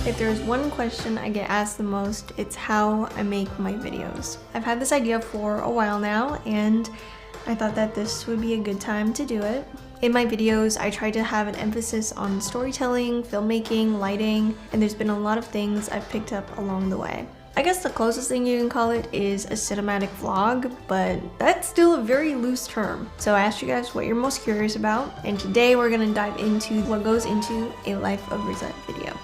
If there's one question I get asked the most, it's how I make my videos. I've had this idea for a while now, and I thought that this would be a good time to do it. In my videos, I try to have an emphasis on storytelling, filmmaking, lighting, and there's been a lot of things I've picked up along the way. I guess the closest thing you can call it is a cinematic vlog, but that's still a very loose term. So I asked you guys what you're most curious about, and today we're gonna dive into what goes into a Life of Riza video.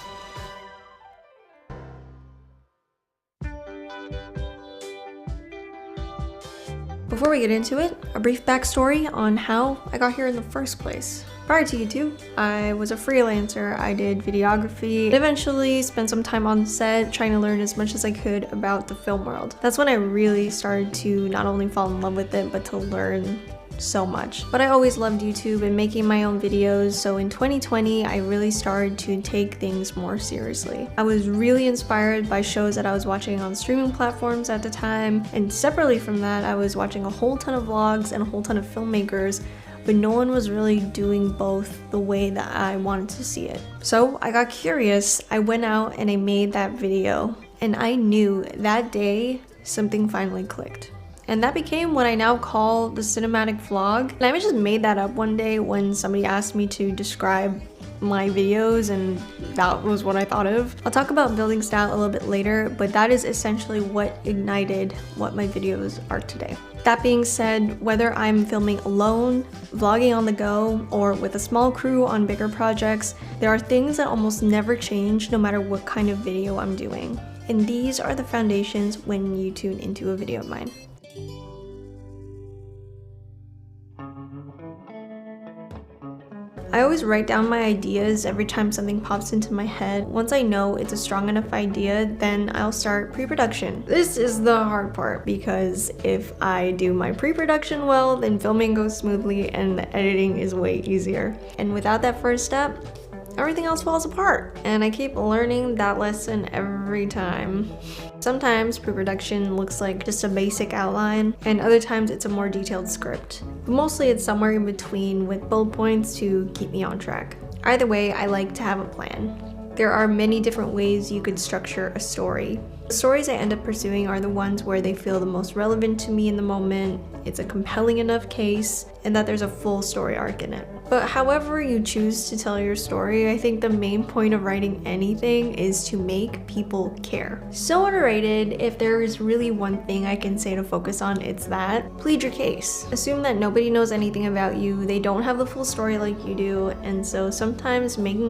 Before we get into it, a brief backstory on how I got here in the first place. Prior to YouTube, I was a freelancer. I did videography and eventually spent some time on set trying to learn as much as I could about the film world. That's when I really started to not only fall in love with it, but to learn so much. But I always loved YouTube and making my own videos, so in 2020 I really started to take things more seriously. I was really inspired by shows that I was watching on streaming platforms at the time, and separately from that I was watching a whole ton of vlogs and a whole ton of filmmakers, but no one was really doing both the way that I wanted to see it. So I got curious, I went out and I made that video, and I knew that day something finally clicked. And that became what I now call the cinematic vlog. And I just made that up one day when somebody asked me to describe my videos, and that was what I thought of. I'll talk about building style a little bit later, but that is essentially what ignited what my videos are today. That being said, whether I'm filming alone, vlogging on the go, or with a small crew on bigger projects, there are things that almost never change no matter what kind of video I'm doing. And these are the foundations when you tune into a video of mine. I always write down my ideas every time something pops into my head. Once I know it's a strong enough idea, then I'll start pre-production. This is the hard part, because if I do my pre-production well, then filming goes smoothly and the editing is way easier. And without that first step, everything else falls apart. And I keep learning that lesson every time. Sometimes pre-production looks like just a basic outline, and other times it's a more detailed script. But mostly it's somewhere in between with bullet points to keep me on track. Either way, I like to have a plan. There are many different ways you could structure a story. The stories I end up pursuing are the ones where they feel the most relevant to me in the moment, it's a compelling enough case, and that there's a full story arc in it. But however you choose to tell your story, I think the main point of writing anything is to make people care. So underrated, if there is really one thing I can say to focus on, it's that. Plead your case. Assume that nobody knows anything about you, they don't have the full story like you do, and so sometimes making